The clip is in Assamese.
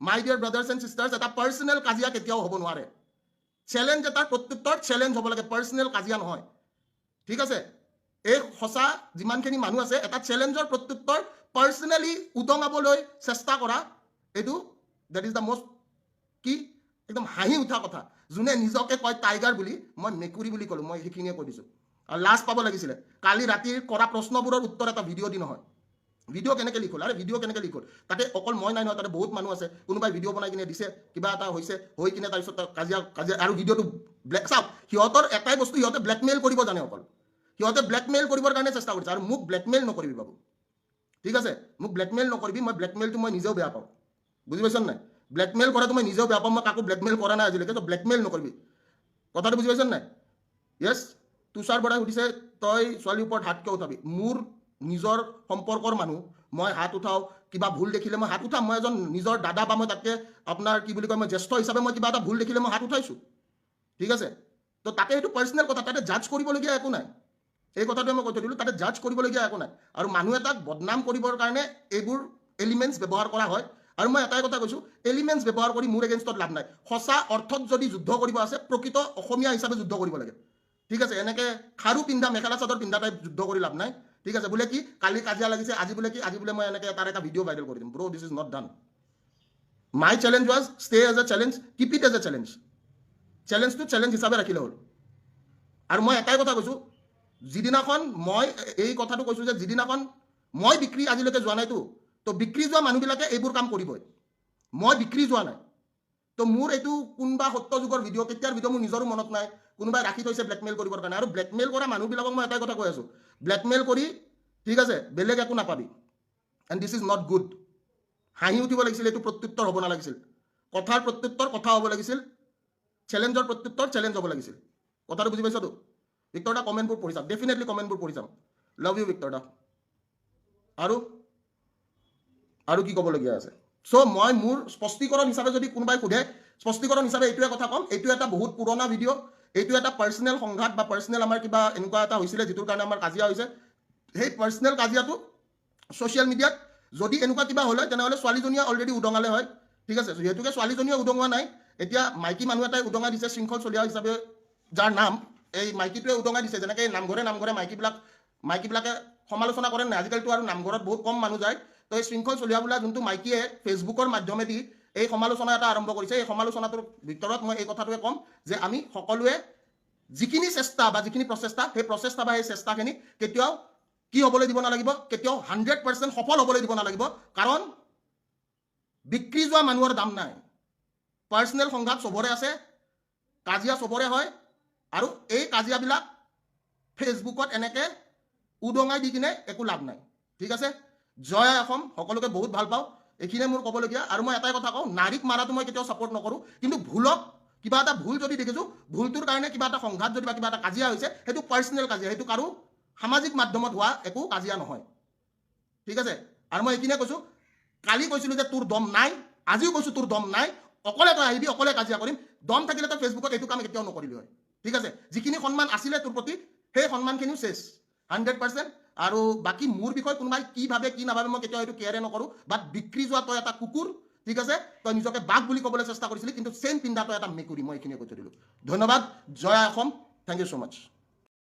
My dear brothers and sisters, এটা পাৰ্চনেল কাজিয়া কেতিয়াও হ'ব নোৱাৰে। চেলেঞ্জ এটাৰ প্ৰত্যুত্তৰ চেলেঞ্জ হ'ব লাগে, পাৰ্চনেল কাজিয়া নহয়। ঠিক আছে, এই সঁচা যিমানখিনি মানুহ আছে, এটা চেলেঞ্জৰ প্ৰত্যুত্তৰ পাৰ্চনেলি উদঙাবলৈ চেষ্টা কৰা, এইটো দেট ইজ দ্য মষ্ট কি একদম হাঁহি উঠা কথা। যোনে নিজকে কয় টাইগাৰ বুলি, মই মেকুৰী বুলি ক'লোঁ, মই সেইখিনিয়ে কৈ দিছোঁ। আৰু লাজ পাব লাগিছিলে, কালি ৰাতিৰ কৰা প্ৰশ্নবোৰৰ উত্তৰ এটা ভিডিঅ' দি নহয়। ভিডিঅ' কেনেকৈ লিখল, আৰে ভিডিঅ' কেনেকৈ লিখল, তাতে অকল মই নাই নহয়, তাতে বহুত মানুহ আছে, কোনোবাই ভিডিঅ' বনাই কিনে দিছে, কিবা এটা হৈছে, হৈ কিনে তাৰপিছত কাজিয়া আৰু ভিডিঅ'টো ব্লেক চাওক, সিহঁতৰ এটাই বস্তু, সিহঁতে ব্লেকমেইল কৰিব জানে অকল, সিহঁতে ব্লেকমেইল কৰিবৰ কাৰণে চেষ্টা কৰিছে। আৰু মোক ব্লেকমেইল নকৰিবি বাবু, ঠিক আছে, মোক ব্লেকমেইল নকৰিবি, মই ব্লেকমেইলটো মই নিজেও বেয়া পাওঁ, বুজি পাইছ নাই? ব্লেকমেইল কৰাটো মই নিজেও বেয়া পাওঁ, মই কাকো ব্লেকমেইল কৰা নাই আজিলৈকে, তই ব্লেকমেইল নকৰিবি, কথাটো বুজি পাইছ নাই? য়েছ, তুষাৰ বৰাই সুধিছে তই ছোৱালীৰ ওপৰত হাত কিয় উঠাবি? মোৰ নিজৰ সম্পৰ্কৰ মানুহ, মই হাত উঠাওঁ, কিবা ভুল দেখিলে মই হাত উঠাম। মই এজন নিজৰ দাদা বা মই তাতকৈ আপোনাৰ কি বুলি কয়, মই জ্যেষ্ঠ হিচাপে মই কিবা এটা ভুল দেখিলে মই হাত উঠাইছোঁ, ঠিক আছে? তো তাতে সেইটো পাৰ্চনেল কথা, তাতে জাজ কৰিবলগীয়া একো নাই। এই কথাটোৱে মই কৈ থৈ দিলোঁ, তাতে জাজ কৰিবলগীয়া একো নাই। আৰু মানুহ এটাক বদনাম কৰিবৰ কাৰণে এইবোৰ এলিমেণ্টছ ব্যৱহাৰ কৰা হয়। আৰু মই এটাই কথা কৈছোঁ, এলিমেণ্টছ ব্যৱহাৰ কৰি মোৰ এগেইনষ্টত লাভ নাই। সঁচা অৰ্থত যদি যুদ্ধ কৰিব আছে, প্ৰকৃত অসমীয়া হিচাপে যুদ্ধ কৰিব লাগে, ঠিক আছে? এনেকৈ খাৰু পিন্ধা, মেখেলা চাদৰ পিন্ধা টাইপ যুদ্ধ কৰি লাভ নাই, ঠিক আছে? বোলে কি কালি কাজিয়া লাগিছে, আজি বোলে কি, আজি বোলে মই এনেকৈ তাৰ এটা ভিডিঅ' ভাইৰেল কৰি দিম। Bro' this is not done. My challenge was stay as a challenge, keep it as a challenge. চেলেঞ্জটো চেলেঞ্জ হিচাপে ৰাখিলে হ'ল। আৰু মই এটাই কথা কৈছোঁ, যিদিনাখন মই এই কথাটো কৈছোঁ যে যিদিনাখন মই বিক্ৰী আজিলৈকে যোৱা নাইতো, তো বিক্ৰী যোৱা মানুহবিলাকে এইবোৰ কাম কৰিবই, মই বিক্ৰী যোৱা নাই। তো মোৰ এইটো কোনোবা সত্য যুগৰ ভিডিঅ', কেতিয়াৰ ভিডিঅ' মোৰ নিজৰো মনত নাই, কোনোবাই ৰাখি থৈছে ব্লেকমেইল কৰিবৰ কাৰণে। আৰু ব্লেকমেইল কৰা মানুহবিলাকক মই এটাই কথা কৈ আছোঁ, ব্লেকমেইল কৰি, ঠিক আছে, বেলেগ একো নাপাবি। And this is not good. হাঁহি উঠিব লাগিছিল, এইটো প্ৰত্যুত্তৰ হ'ব নালাগিছিল। কথাৰ প্ৰত্যুত্তৰ কথা হ'ব লাগিছিল, চেলেঞ্জৰ প্ৰত্যুত্তৰ চেলেঞ্জ হ'ব লাগিছিল। কথাটো বুজি পাইছতো? ভিক্টৰ দা কমেণ্টবোৰ পঢ়ি চাম, ডেফিনেটলি কমেণ্টবোৰ পঢ়ি চাম। লাভ ইউ ভিক্টৰ দা। আৰু কি ক'বলগীয়া আছে? চ' মই মোৰ স্পষ্টীকৰণ হিচাপে যদি কোনোবাই সোধে, স্পষ্টীকৰণ হিচাপে এইটোৱে কথা ক'ম, এইটো এটা বহুত পুৰণা ভিডিঅ', এইটো এটা পাৰ্চনেল সংঘাত বা পাৰ্চনেল আমাৰ কিবা এনেকুৱা এটা হৈছিলে যিটোৰ কাৰণে আমাৰ কাজিয়া হৈছে। সেই পাৰ্চনেল কাজিয়াটো ছ'চিয়েল মিডিয়াত যদি এনেকুৱা কিবা হ'লে, তেনেহ'লে ছোৱালীজনীয়ে অলৰেডি উদঙালে হয়, ঠিক আছে? যিহেতুকে ছোৱালীজনীয়ে উদঙোৱা নাই, এতিয়া মাইকী মানুহ এটাই উদঙাই দিছে, শৃংখল চলিয়া হিচাপে যাৰ নাম, এই মাইকীটোৱে উদঙাই দিছে। যেনেকৈ নামঘৰে নামঘৰে মাইকীবিলাকে সমালোচনা কৰে নাই, আজিকালিতো আৰু নামঘৰত বহুত কম মানুহ যায়। তো এই শৃংখল চলিয়া বোলা যোনটো মাইকীয়ে ফেচবুকৰ মাধ্যমেদি এই সমালোচনা এটা আৰম্ভ কৰিছে, এই সমালোচনাটোৰ ভিতৰত মই এই কথাটোৱে ক'ম যে আমি সকলোৱে যিখিনি চেষ্টা বা যিখিনি প্ৰচেষ্টা, সেই প্ৰচেষ্টা বা সেই চেষ্টাখিনি কেতিয়াও কি হ'বলৈ দিব নালাগিব, কেতিয়াও 100% সফল হ'বলৈ দিব নালাগিব। কাৰণ বিক্ৰী যোৱা মানুহৰ দাম নাই। পাৰ্চনেল সংঘাত চবৰে আছে, কাজিয়া চবৰে হয়, আৰু এই কাজিয়াবিলাক ফেচবুকত এনেকৈ উদঙাই দি কিনে একো লাভ নাই, ঠিক আছে? জয় অসম, সকলোকে বহুত ভাল পাওঁ, এইখিনিয়ে মোৰ ক'বলগীয়া। আৰু মই এটাই কথা কওঁ, নাৰীক মাৰাটো মই কেতিয়াও ছাপোৰ্ট নকৰোঁ, কিন্তু ভুলক, কিবা এটা ভুল যদি দেখিছোঁ, ভুলটোৰ কাৰণে কিবা এটা সংঘাত যদি বা কিবা এটা কাজিয়া হৈছে, সেইটো পাৰ্চনেল কাজিয়া, সেইটো কাৰো সামাজিক মাধ্যমত হোৱা একো কাজিয়া নহয়, ঠিক আছে? আৰু মই এইখিনিয়ে কৈছোঁ, কালি কৈছিলোঁ যে তোৰ দম নাই, আজিও কৈছোঁ তোৰ দম নাই, অকলে তই আহিবি, অকলে কাজিয়া কৰিম। দম থাকিলে তই ফেচবুকত এইটো কাম কেতিয়াও নকৰিবি হয়, ঠিক আছে? যিখিনি সন্মান আছিলে তোৰ প্ৰতি, সেই সন্মানখিনিও চেছ 100%। আৰু বাকী মোৰ বিষয়ে কোনোবাই কি ভাবে কি নাভাবে মই কেতিয়াও এইটো কেয়াৰে নকৰোঁ। বাট বিক্ৰী যোৱা তই এটা কুকুৰ, ঠিক আছে? তই নিজকে বাঘ বুলি ক'বলৈ চেষ্টা কৰিছিলি, কিন্তু চেইন পিন্ধা তই এটা মেকুৰী, মই এইখিনিয়ে কৈ থৈ দিলোঁ। ধন্যবাদ, জয় Assam, thank you so' much.